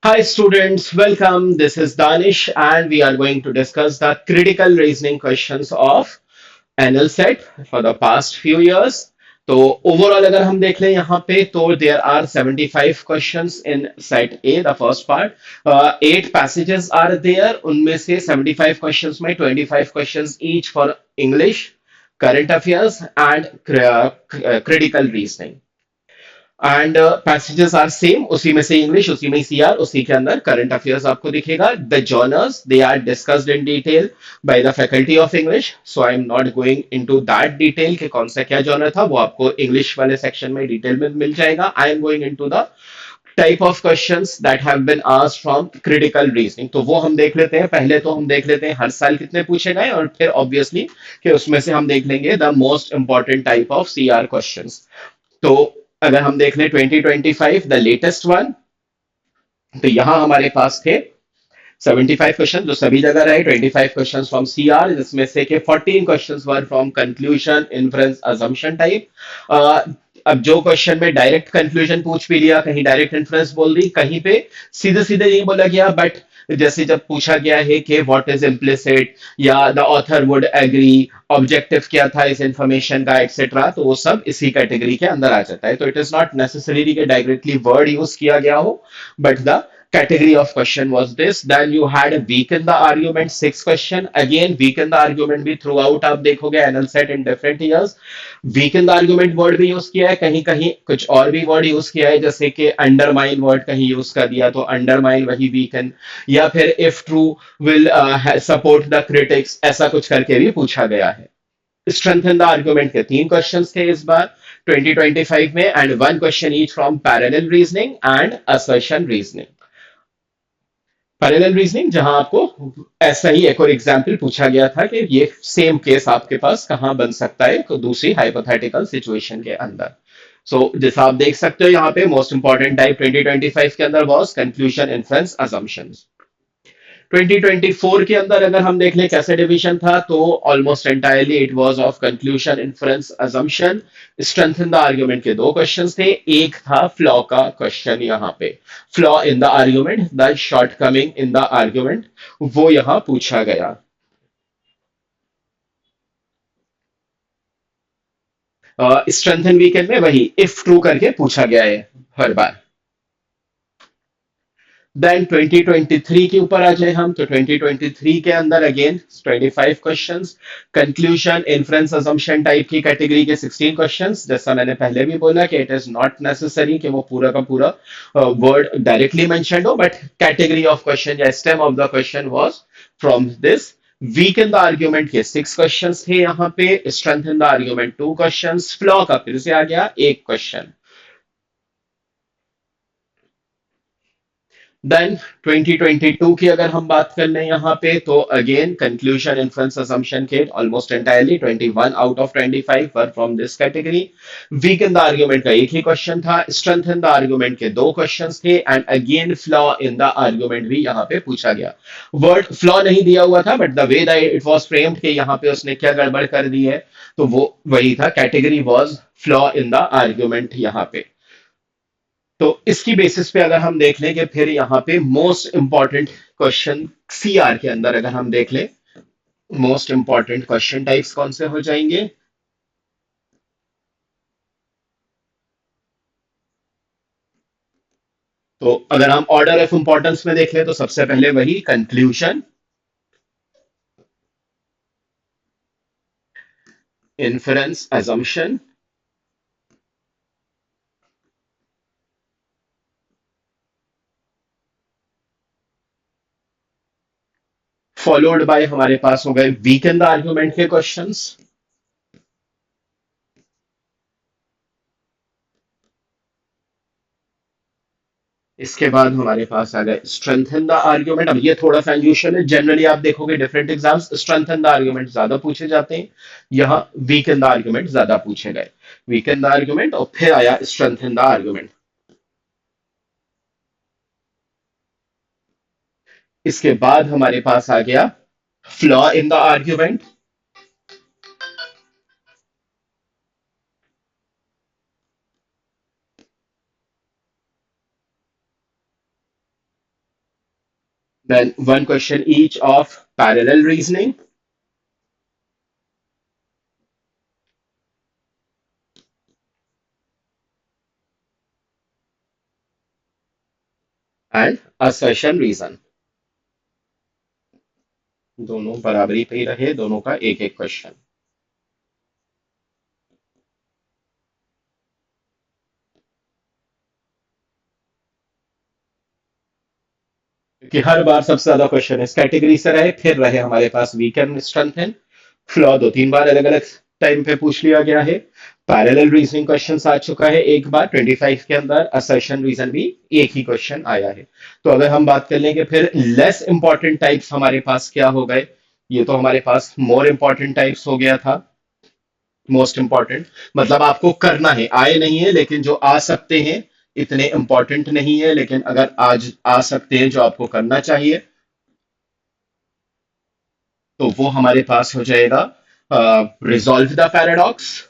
Hi students, welcome. This is Danish and we are going to discuss the critical reasoning questions of NL set for the past few years. तो overall अगर हम देख लें यहाँ पे तो there are 75 questions in set A the first part. 8 passages are there, उनमें से 75 क्वेश्चंस में 25 questions each for English, current affairs and critical reasoning. And passages are same, उसी में से इंग्लिश, उसी में सीआर, उसी के अंदर करंट अफेयर्स आपको दिखेगा. The journals they are discussed in detail by the faculty of English, so I am not going into that detail कि कौन सा क्या जर्नल था, वो आपको इंग्लिश वाले सेक्शन में डिटेल में मिल जाएगा. I am going into the type of questions that have been asked from critical reasoning. तो वो हम देख लेते हैं. पहले तो हम देख लेते हैं हर साल कितने पूछे गए, और फिर ऑब्वियसली कि उसमें से हम देख लेंगे the most important type of CR questions. तो अगर हम देख लें 2025 द लेटेस्ट वन, तो यहां हमारे पास थे 75 क्वेश्चन जो सभी जगह रहे. 25 क्वेश्चन फ्रॉम सीआर, जिसमें से के 14 question were from conclusion, inference, assumption type. अब जो क्वेश्चन में डायरेक्ट कंक्लूजन पूछ भी लिया, कहीं डायरेक्ट इन्फ्रेंस बोल दी, कहीं पे सीधे सीधे नहीं बोला गया, बट जैसे जब पूछा गया है कि व्हाट इज इम्प्लिसिट या the author would agree, objective क्या था इस इंफॉर्मेशन का, एक्सेट्रा, तो वो सब इसी कैटेगरी के अंदर आ जाता है. तो इट इज नॉट नेसेसरी कि डायरेक्टली वर्ड यूज किया गया हो, but the category of question was this. Then you had a weaken the argument, 6 question. Again weaken the argument भी throughout आप देखोगे anal set in different years. Weaken the argument word भी use किया है, कहीं कहीं कुछ और भी वर्ड यूज किया है, जैसे कि अंडरमाइन वर्ड कहीं यूज कर दिया, तो अंडरमाइन वही वीकन, या फिर if true will support the critics, ऐसा कुछ करके भी पूछा गया है. स्ट्रेंथन द आर्ग्यूमेंट के 3 क्वेश्चंस थे इस बार 2025 में, and 1 question each from parallel reasoning and assertion reasoning. Parallel reasoning जहां आपको ऐसा ही एक और एग्जाम्पल पूछा गया था कि ये सेम केस आपके पास कहां बन सकता है तो दूसरी हाइपोथेटिकल सिचुएशन के अंदर. सो जैसा आप देख सकते हो यहाँ पे मोस्ट इंपॉर्टेंट टाइप 2025 के अंदर वॉज कंक्लूजन, इन्फ्रेंस, assumptions. 2024 के अंदर अगर हम देख लें कैसे डिवीजन था, तो almost entirely it was of conclusion, inference, assumption. Strengthen the argument के 2 क्वेश्चंस थे, एक था फ्लॉ का क्वेश्चन. यहाँ पे flaw in the argument, the short coming in the argument, वो यहां पूछा गया. स्ट्रेंथन वीकेंड में वही इफ ट्रू करके पूछा गया है हर बार. देन 2023 के ऊपर आ जाए हम, तो 2023 के अंदर again 25 questions, conclusion, inference, assumption type की कैटेगरी के 16 क्वेश्चंस. जैसा मैंने पहले भी बोला कि इट इज नॉट नेसेसरी कि वो पूरा का पूरा वर्ड डायरेक्टली मेंशन्ड हो, बट कैटेगरी ऑफ क्वेश्चन या stem of the question was from this. Weak in the argument के 6 क्वेश्चंस थे यहाँ पे, strength in the argument 2 questions, flaw का फिर से आ गया 1 क्वेश्चन. देन 2022 की अगर हम बात कर लें यहाँ पे, तो अगेन कंक्लूजन, इन्फ्रेंस, असम्पशन के almost entirely 21 out of 25 were from this category. Weak in the argument का एक ही क्वेश्चन था, स्ट्रेंथ इन द आर्ग्यूमेंट के 2 क्वेश्चंस थे, and again flaw in the argument भी यहाँ पे पूछा गया. वर्ड फ्लॉ नहीं दिया हुआ था, but the way that it was framed कि यहाँ पे उसने क्या गड़बड़ कर दी है, तो वो वही था. Category was flaw in the argument यहाँ पे. तो इसकी बेसिस पे अगर हम देख लें कि फिर यहाँ पे मोस्ट इंपॉर्टेंट क्वेश्चन सीआर के अंदर अगर हम देख लें, मोस्ट इंपॉर्टेंट क्वेश्चन टाइप्स कौन से हो जाएंगे. तो अगर हम ऑर्डर ऑफ इंपॉर्टेंस में देख लें, तो सबसे पहले वही conclusion, inference, assumption, followed by हमारे पास हो गए वीक इन द आर्ग्यूमेंट के क्वेश्चंस. इसके बाद हमारे पास आ गए स्ट्रेंथन द आर्ग्यूमेंट. अब ये थोड़ा सा अनयूजुअल है, जनरली आप देखोगे different exams strengthen the argument ज्यादा पूछे जाते हैं, यहाँ वीकन द आर्ग्यूमेंट ज्यादा पूछे गए. वीकन द आर्ग्यूमेंट और फिर आया स्ट्रेंथन द आर्ग्यूमेंट. इसके बाद हमारे पास आ गया flaw in the argument. then one question each of parallel reasoning and assertion reason। दोनों बराबरी पे ही रहे, दोनों का एक एक क्वेश्चन। क्योंकि हर बार सबसे ज्यादा क्वेश्चन इस कैटेगरी से रहे, फिर रहे हमारे पास वीक एंड स्ट्रेंथ, फ्लॉ दो तीन बार अलग अलग टाइम पे पूछ लिया गया है। पैरेलल रीजनिंग क्वेश्चन आ चुका है एक बार 25 के अंदर, असर्शन रीजन भी एक ही क्वेश्चन आया है। तो अगर हम बात कर लेंगे फिर लेस इंपॉर्टेंट टाइप्स हमारे पास क्या हो गए, ये तो हमारे पास मोर इंपॉर्टेंट टाइप्स हो गया था। मोस्ट इंपॉर्टेंट मतलब आपको करना है, आए नहीं है लेकिन जो आ सकते हैं, इतने इंपॉर्टेंट नहीं है लेकिन अगर आज आ सकते हैं जो आपको करना चाहिए, तो वो हमारे पास हो जाएगा resolve the paradox.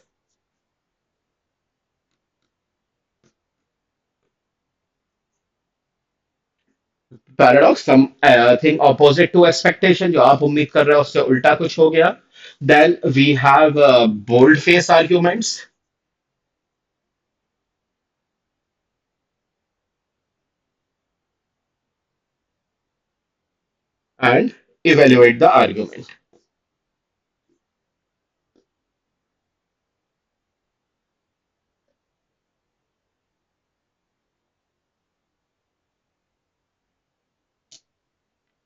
Paradox thing opposite to expectation, जो आप उम्मीद कर रहे हो उससे उल्टा कुछ हो गया। Then we have bold face arguments and evaluate the argument.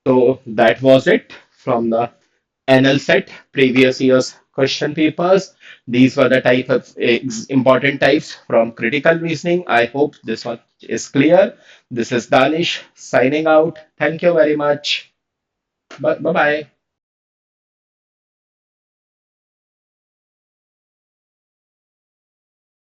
So that was it from the NL set previous year's question papers. These were the type of important types from critical reasoning. I hope this one is clear. This is Danish signing out. Thank you very much. Bye bye.